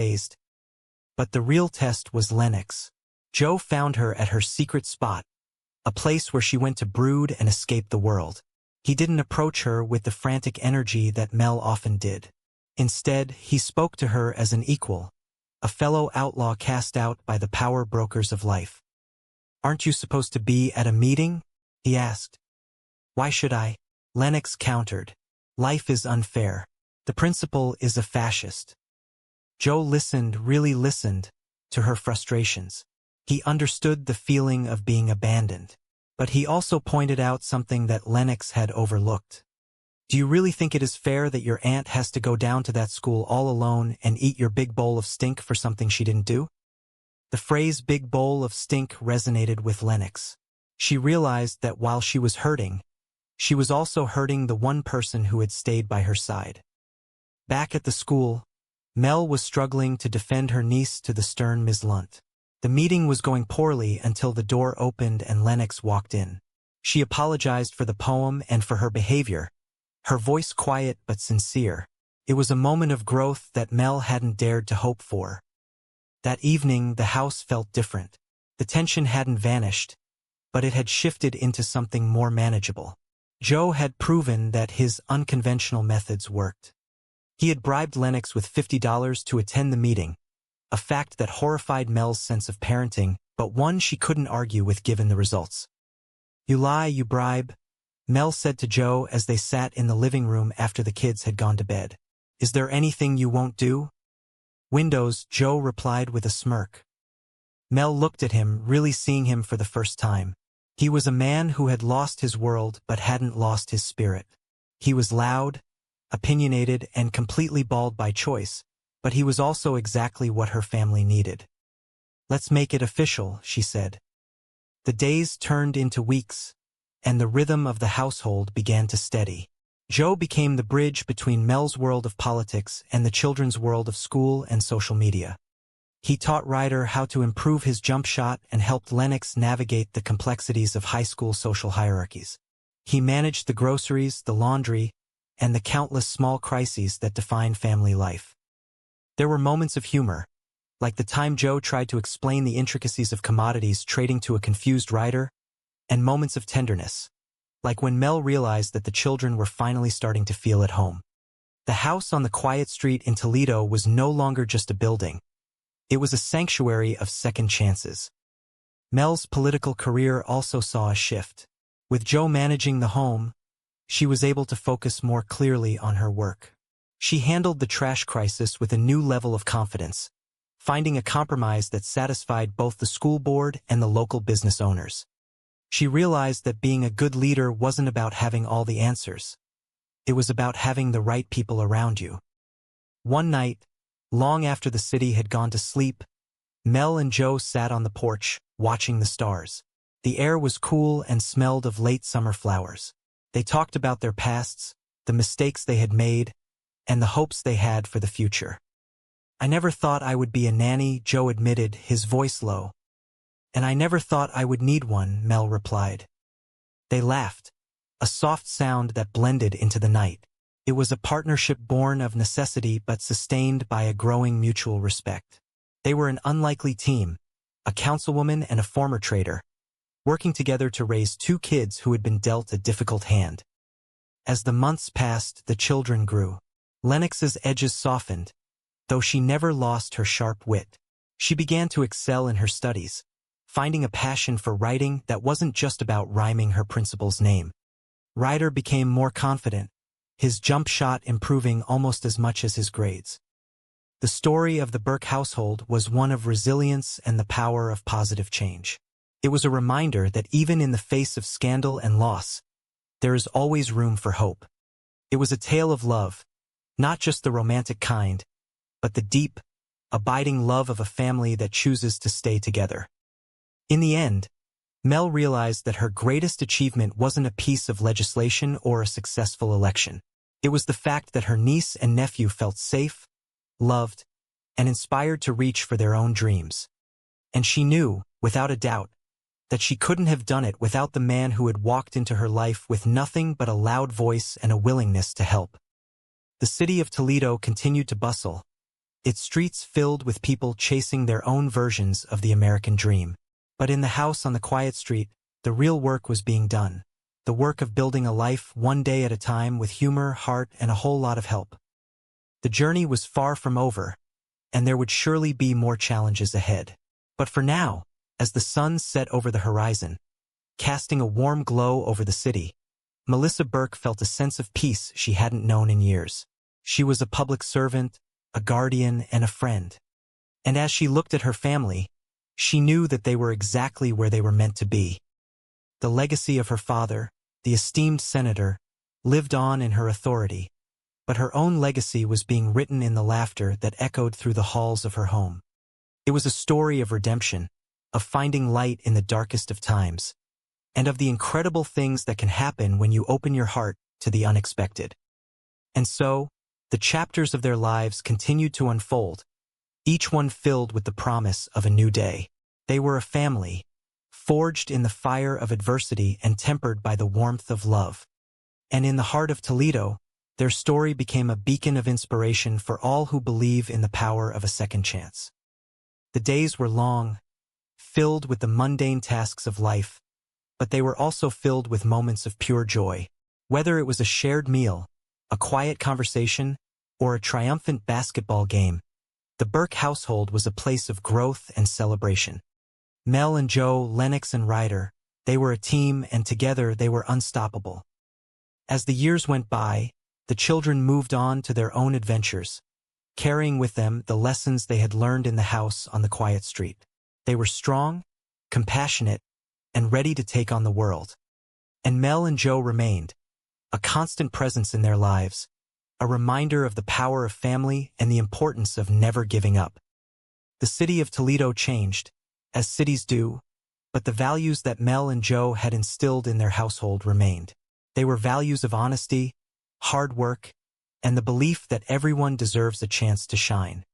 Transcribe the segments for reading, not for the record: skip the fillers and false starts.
phased. But the real test was Lennox. Joe found her at her secret spot, a place where she went to brood and escape the world. He didn't approach her with the frantic energy that Mel often did. Instead, he spoke to her as an equal, a fellow outlaw cast out by the power brokers of life. "Aren't you supposed to be at a meeting?" he asked. "Why should I?" Lennox countered. "Life is unfair. The principal is a fascist." Joe really listened, to her frustrations. He understood the feeling of being abandoned. But he also pointed out something that Lennox had overlooked. "Do you really think it is fair that your aunt has to go down to that school all alone and eat your big bowl of stink for something she didn't do?" The phrase "big bowl of stink" resonated with Lennox. She realized that while she was hurting, she was also hurting the one person who had stayed by her side. Back at the school, Mel was struggling to defend her niece to the stern Ms. Lunt. The meeting was going poorly until the door opened and Lennox walked in. She apologized for the poem and for her behavior, her voice quiet but sincere. It was a moment of growth that Mel hadn't dared to hope for. That evening, the house felt different. The tension hadn't vanished, but it had shifted into something more manageable. Joe had proven that his unconventional methods worked. He had bribed Lennox with $50 to attend the meeting, a fact that horrified Mel's sense of parenting, but one she couldn't argue with given the results. "You lie, you bribe," Mel said to Joe as they sat in the living room after the kids had gone to bed. "Is there anything you won't do?" "Windows," Joe replied with a smirk. Mel looked at him, really seeing him for the first time. He was a man who had lost his world but hadn't lost his spirit. He was loud, opinionated, and completely bald by choice, but he was also exactly what her family needed. "Let's make it official," she said. The days turned into weeks, and the rhythm of the household began to steady. Joe became the bridge between Mel's world of politics and the children's world of school and social media. He taught Ryder how to improve his jump shot and helped Lennox navigate the complexities of high school social hierarchies. He managed the groceries, the laundry, and the countless small crises that define family life. There were moments of humor, like the time Joe tried to explain the intricacies of commodities trading to a confused Ryder, and moments of tenderness, like when Mel realized that the children were finally starting to feel at home. The house on the quiet street in Toledo was no longer just a building. It was a sanctuary of second chances. Mel's political career also saw a shift. With Joe managing the home, she was able to focus more clearly on her work. She handled the trash crisis with a new level of confidence, finding a compromise that satisfied both the school board and the local business owners. She realized that being a good leader wasn't about having all the answers. It was about having the right people around you. One night, long after the city had gone to sleep, Mel and Joe sat on the porch, watching the stars. The air was cool and smelled of late summer flowers. They talked about their pasts, the mistakes they had made, and the hopes they had for the future. "I never thought I would be a nanny," Joe admitted, his voice low. "And I never thought I would need one," Mel replied. They laughed, a soft sound that blended into the night. It was a partnership born of necessity but sustained by a growing mutual respect. They were an unlikely team, a councilwoman and a former trader, working together to raise two kids who had been dealt a difficult hand. As the months passed, the children grew. Lennox's edges softened, though she never lost her sharp wit. She began to excel in her studies, finding a passion for writing that wasn't just about rhyming her principal's name. Ryder became more confident, his jump shot improving almost as much as his grades. The story of the Burke household was one of resilience and the power of positive change. It was a reminder that even in the face of scandal and loss, there is always room for hope. It was a tale of love, not just the romantic kind, but the deep, abiding love of a family that chooses to stay together. In the end, Mel realized that her greatest achievement wasn't a piece of legislation or a successful election. It was the fact that her niece and nephew felt safe, loved, and inspired to reach for their own dreams. And she knew, without a doubt, that she couldn't have done it without the man who had walked into her life with nothing but a loud voice and a willingness to help. The city of Toledo continued to bustle, its streets filled with people chasing their own versions of the American dream. But in the house on the quiet street, the real work was being done. The work of building a life one day at a time with humor, heart, and a whole lot of help. The journey was far from over, and there would surely be more challenges ahead. But for now, as the sun set over the horizon, casting a warm glow over the city, Melissa Burke felt a sense of peace she hadn't known in years. She was a public servant, a guardian, and a friend. And as she looked at her family, she knew that they were exactly where they were meant to be. The legacy of her father, the esteemed senator, lived on in her authority, but her own legacy was being written in the laughter that echoed through the halls of her home. It was a story of redemption, of finding light in the darkest of times, and of the incredible things that can happen when you open your heart to the unexpected. And so, the chapters of their lives continued to unfold, each one filled with the promise of a new day. They were a family, forged in the fire of adversity and tempered by the warmth of love. And in the heart of Toledo, their story became a beacon of inspiration for all who believe in the power of a second chance. The days were long, filled with the mundane tasks of life, but they were also filled with moments of pure joy. Whether it was a shared meal, a quiet conversation, or a triumphant basketball game, the Burke household was a place of growth and celebration. Mel and Joe, Lennox and Ryder, they were a team, and together they were unstoppable. As the years went by, the children moved on to their own adventures, carrying with them the lessons they had learned in the house on the quiet street. They were strong, compassionate, and ready to take on the world. And Mel and Joe remained, a constant presence in their lives, a reminder of the power of family and the importance of never giving up. The city of Toledo changed, as cities do, but the values that Mel and Joe had instilled in their household remained. They were values of honesty, hard work, and the belief that everyone deserves a chance to shine.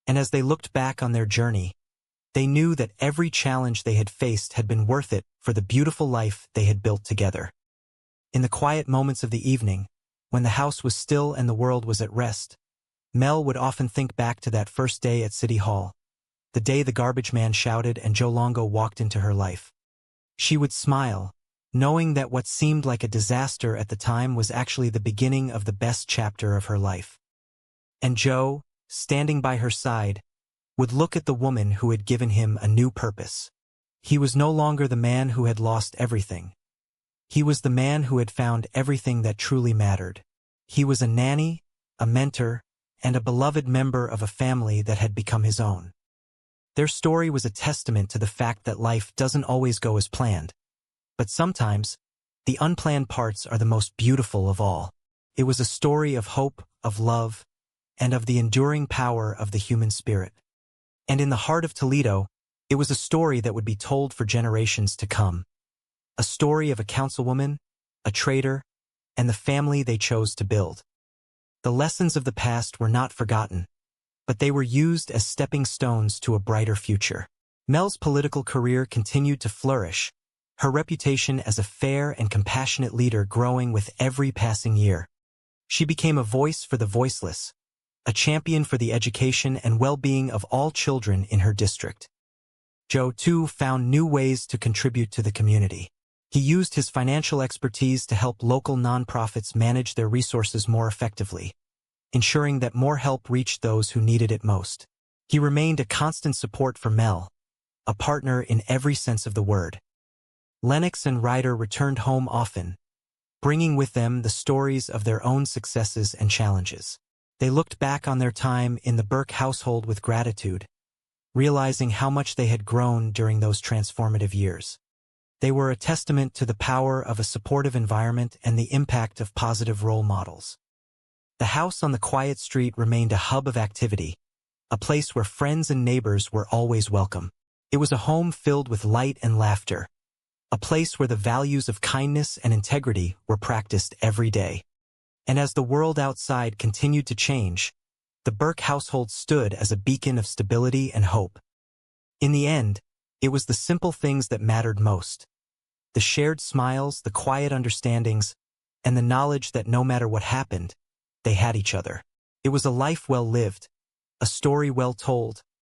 And as they looked back on their journey, they knew that every challenge they had faced had been worth it for the beautiful life they had built together. In the quiet moments of the evening, when the house was still and the world was at rest, Mel would often think back to that first day at City Hall, the day the garbage man shouted and Joe Longo walked into her life. She would smile, knowing that what seemed like a disaster at the time was actually the beginning of the best chapter of her life. And Joe, standing by her side, would look at the woman who had given him a new purpose. He was no longer the man who had lost everything. He was the man who had found everything that truly mattered. He was a nanny, a mentor, and a beloved member of a family that had become his own. Their story was a testament to the fact that life doesn't always go as planned. But sometimes, the unplanned parts are the most beautiful of all. It was a story of hope, of love, and of the enduring power of the human spirit. And in the heart of Toledo, it was a story that would be told for generations to come. A story of a councilwoman, a trader, and the family they chose to build. The lessons of the past were not forgotten, but they were used as stepping stones to a brighter future. Mel's political career continued to flourish, her reputation as a fair and compassionate leader growing with every passing year. She became a voice for the voiceless, a champion for the education and well-being of all children in her district. Joe, too, found new ways to contribute to the community. He used his financial expertise to help local nonprofits manage their resources more effectively, ensuring that more help reached those who needed it most. He remained a constant support for Mel, a partner in every sense of the word. Lennox and Ryder returned home often, bringing with them the stories of their own successes and challenges. They looked back on their time in the Burke household with gratitude, realizing how much they had grown during those transformative years. They were a testament to the power of a supportive environment and the impact of positive role models. The house on the quiet street remained a hub of activity, a place where friends and neighbors were always welcome. It was a home filled with light and laughter, a place where the values of kindness and integrity were practiced every day. And as the world outside continued to change, the Burke household stood as a beacon of stability and hope. In the end, it was the simple things that mattered most. The shared smiles, the quiet understandings, and the knowledge that no matter what happened, they had each other. It was a life well lived, A story well told.